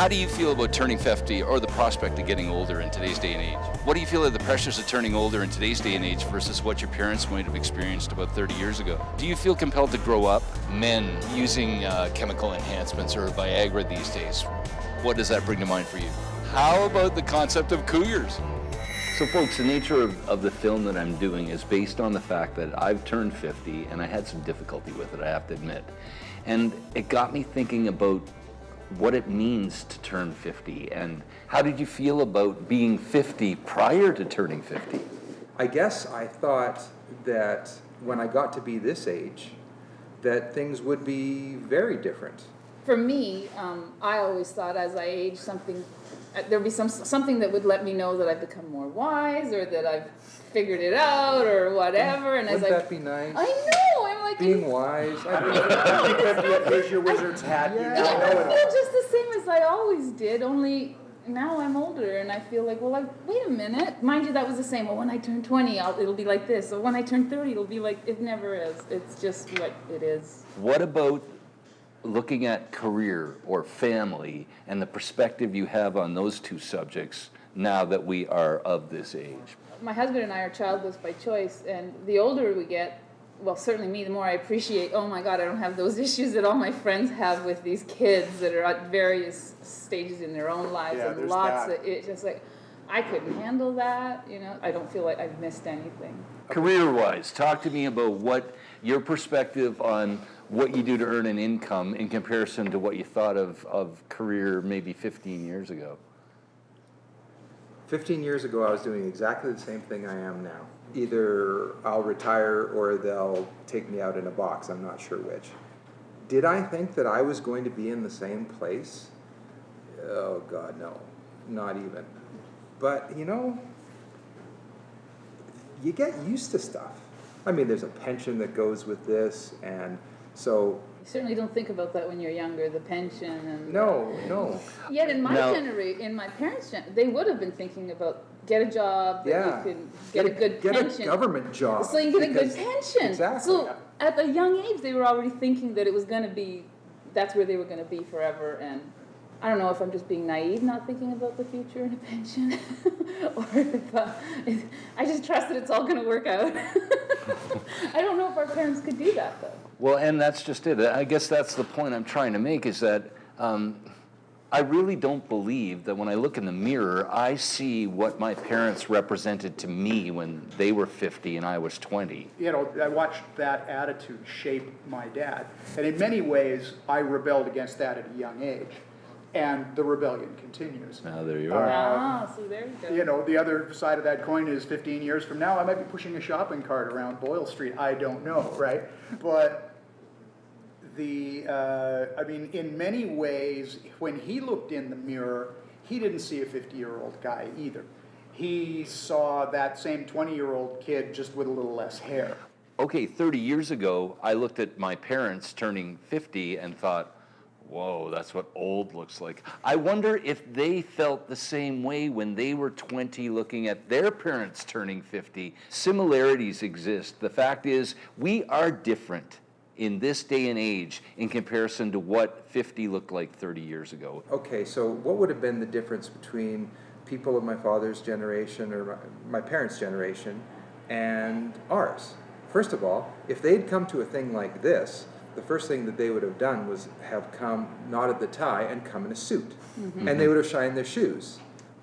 How do you feel about turning 50 or the prospect of getting older in today's day and age? What do you feel are the pressures of turning older in today's day and age versus what your parents might have experienced about 30 years ago? Do you feel compelled to grow up? Men using chemical enhancements or Viagra these days, what does that bring to mind for you? How about the concept of cougars? So folks, the nature of the film that I'm doing is based on the fact that I've turned 50 and I had some difficulty with it, I have to admit. And it got me thinking about what it means to turn 50 and how did you feel about being 50 prior to turning 50? I guess I thought that when I got to be this age, that things would be very different. For me, I always thought as I aged, there'd be something that would let me know that I've become more wise or that I've figured it out or whatever. And Wouldn't that be nice? I know. I'm like being wise. Here's your wizard's hat. Yeah. You now know I it all. feel just the same as I always did. Only now I'm older and I feel like, well, wait a minute. Mind you, that was the same. Well, when I turn 20, it'll be like this. Or when I turn 30, it'll be like it never is. It's just what it is. What about looking at career or family and the perspective you have on those two subjects now that we are of this age? My husband and I are childless by choice, and the older we get, well, certainly me, the more I appreciate, oh my God, I don't have those issues that all my friends have with these kids that are at various stages in their own lives, Yeah, and there's lots that. of, it's just like, I couldn't handle that, I don't feel like I've missed anything. Career-wise, talk to me about what your perspective on what you do to earn an income in comparison to what you thought of career maybe 15 years ago. 15 years ago, I was doing exactly the same thing I am now. Either I'll retire or they'll take me out in a box. I'm not sure which. Did I think that I was going to be in the same place? Oh, God, no. Not even. But, you get used to stuff. I mean, there's a pension that goes with this, and so... You certainly don't think about that when you're younger, the pension and... No. Yet in my Now- generation, in my parents' generation, they would have been thinking about get a job, that Yeah. you can get a good pension. Get a government job. So you get a good because- pension. Exactly. So at a young age, they were already thinking that it was going to be, that's where they were going to be forever. And I don't know if I'm just being naive, not thinking about the future and a pension, or if I just trust that it's all going to work out. I don't know if our parents could do that, though. Well, and that's just it. I guess that's the point I'm trying to make is that I really don't believe that when I look in the mirror, I see what my parents represented to me when they were 50 and I was 20. I watched that attitude shape my dad. And in many ways, I rebelled against that at a young age. And the rebellion continues. Now there you are. So there you go. The other side of that coin is 15 years from now, I might be pushing a shopping cart around Boyle Street. I don't know, right? But in many ways, when he looked in the mirror, he didn't see a 50-year-old guy either. He saw that same 20-year-old kid just with a little less hair. Okay, 30 years ago, I looked at my parents turning 50 and thought, whoa, that's what old looks like. I wonder if they felt the same way when they were 20 looking at their parents turning 50. Similarities exist. The fact is, we are different in this day and age in comparison to what 50 looked like 30 years ago. Okay, so what would have been the difference between people of my father's generation or my parents' generation and ours? First of all, if they'd come to a thing like this, the first thing that they would have done was have come, knotted the tie, and come in a suit. Mm-hmm. And they would have shined their shoes.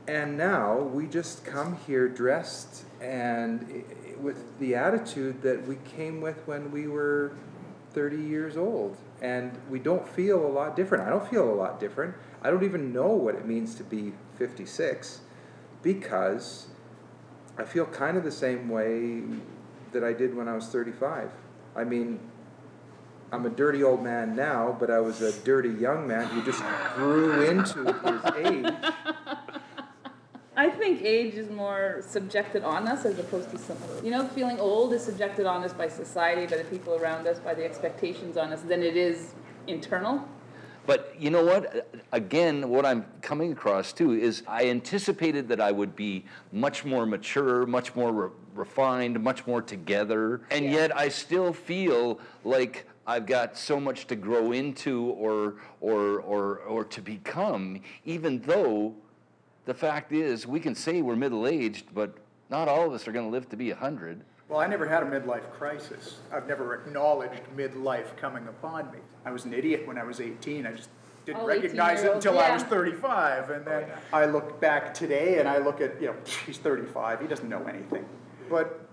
And now we just come here dressed and with the attitude that we came with when we were 30 years old. And we don't feel a lot different. I don't feel a lot different. I don't even know what it means to be 56 because I feel kind of the same way that I did when I was 35. I mean, I'm a dirty old man now, but I was a dirty young man who just grew into his age. I think age is more subjected on us as opposed to some. Feeling old is subjected on us by society, by the people around us, by the expectations on us, than it is internal. But you know what? Again, what I'm coming across too is I anticipated that I would be much more mature, much more refined, much more together, and yet I still feel like I've got so much to grow into or to become, even though the fact is we can say we're middle-aged, but not all of us are going to live to be 100. Well, I never had a midlife crisis. I've never acknowledged midlife coming upon me. I was an idiot when I was 18. I just didn't All recognize it 18-year-olds, until I yeah. was 35. And then I look back today and I look at, he's 35. He doesn't know anything. But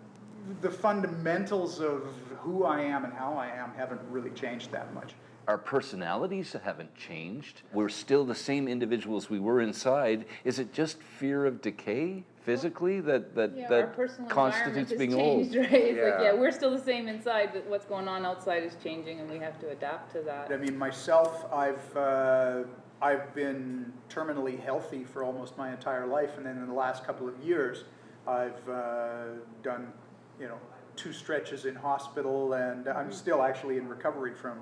the fundamentals of who I am and how I am haven't really changed that much. Our personalities haven't changed. We're still the same individuals we were inside. Is it just fear of decay physically that Our personal constitutes environment being has changed, old? right? It's Yeah. we're still the same inside, but what's going on outside is changing, and we have to adapt to that. I mean, myself, I've been terminally healthy for almost my entire life, and then in the last couple of years, I've done, 2 stretches in hospital, and I'm still actually in recovery from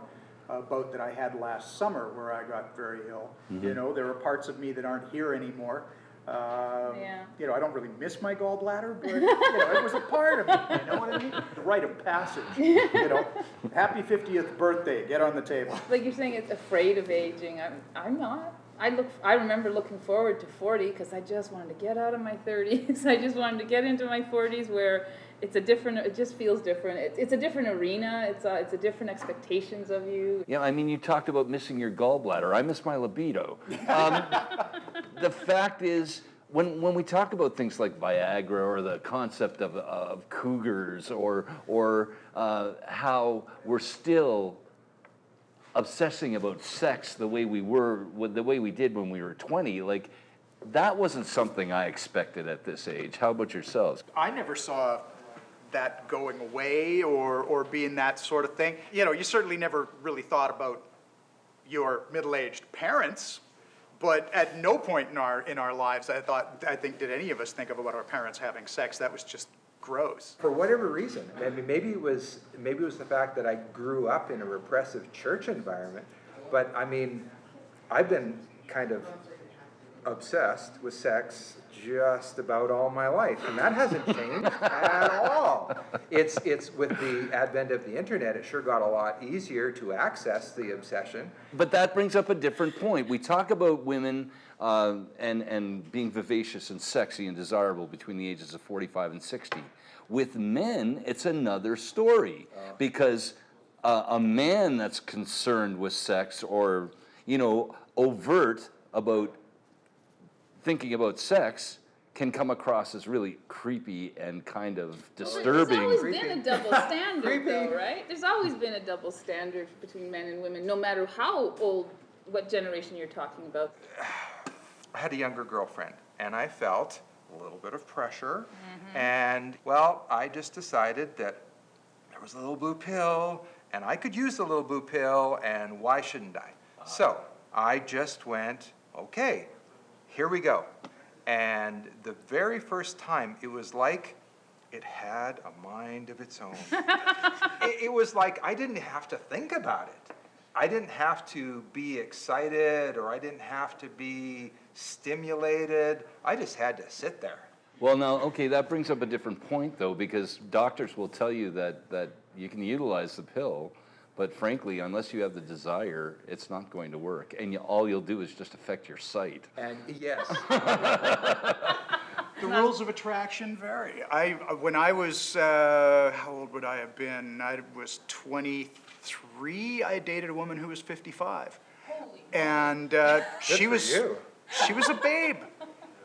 a bout that I had last summer where I got very ill. There are parts of me that aren't here anymore. Yeah. I don't really miss my gallbladder, but it was a part of me. You know what I mean? The rite of passage. Happy 50th birthday. Get on the table. Like you're saying, it's afraid of aging. I'm not. I remember looking forward to 40 because I just wanted to get out of my 30s. I just wanted to get into my 40s where it just feels different. It's a different arena. It's a different expectations of you. Yeah, I mean, you talked about missing your gallbladder. I miss my libido. The fact is, when we talk about things like Viagra or the concept of cougars or how we're still obsessing about sex the way we did when we were 20, like that wasn't something I expected at this age. How about yourselves? I never saw that going away or being that sort of thing. You certainly never really thought about your middle-aged parents, but at no point in our lives I think did any of us think about our parents having sex. That was just gross. For whatever reason, I mean, maybe it was the fact that I grew up in a repressive church environment, but I mean, I've been kind of obsessed with sex just about all my life, and that hasn't changed at all. It's with the advent of the internet, it sure got a lot easier to access the obsession. But that brings up a different point. We talk about women and being vivacious and sexy and desirable between the ages of 45 and 60. With men, it's another story because a man that's concerned with sex or overt about thinking about sex can come across as really creepy and kind of disturbing. There's always been a double standard, though, right? There's always been a double standard between men and women, no matter how old, what generation you're talking about. I had a younger girlfriend, and I felt a little bit of pressure, and, well, I just decided that there was a little blue pill, and I could use the little blue pill, and why shouldn't I? So I just went, okay, here we go. And the very first time, it was like it had a mind of its own. It was like I didn't have to think about it. I didn't have to be excited or I didn't have to be stimulated. I just had to sit there. Well, now, okay, that brings up a different point, though, because doctors will tell you that you can utilize the pill, but frankly, unless you have the desire, it's not going to work. And all you'll do is just affect your sight. And yes, The rules of attraction vary. When I was, how old would I have been? I was 23. I dated a woman who was 55. And she for was you. she was a babe.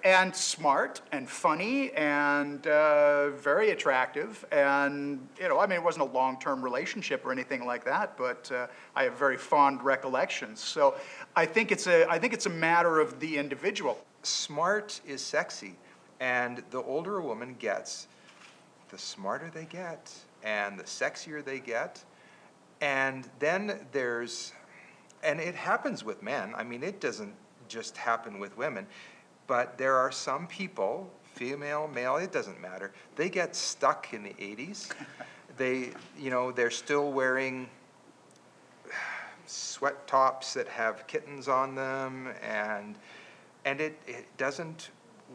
And smart and funny and very attractive. And, it wasn't a long-term relationship or anything like that, but I have very fond recollections. So I think it's a matter of the individual. Smart is sexy, and the older a woman gets, the smarter they get, and the sexier they get. And then and it happens with men. I mean, it doesn't just happen with women. But there are some people, female, male, it doesn't matter. They get stuck in the 80s. They're still wearing sweat tops that have kittens on them, and it doesn't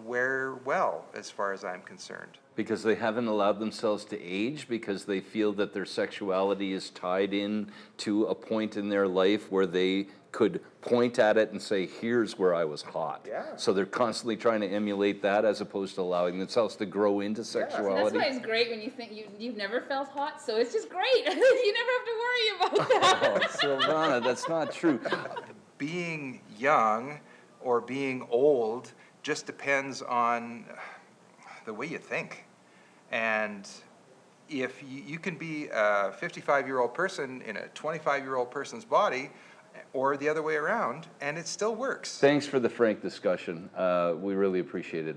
wear well as far as I'm concerned. Because they haven't allowed themselves to age, because they feel that their sexuality is tied in to a point in their life where they could point at it and say, here's where I was hot. Yeah. So they're constantly trying to emulate that as opposed to allowing themselves to grow into So that's sexuality. why it's great when you think you've never felt hot, so it's just great. You never have to worry about that. Oh, Silvana, that's not true. Being young or being old just depends on the way you think. And if you can be a 55-year-old person in a 25-year-old person's body, or the other way around, and it still works. Thanks for the frank discussion. We really appreciate it.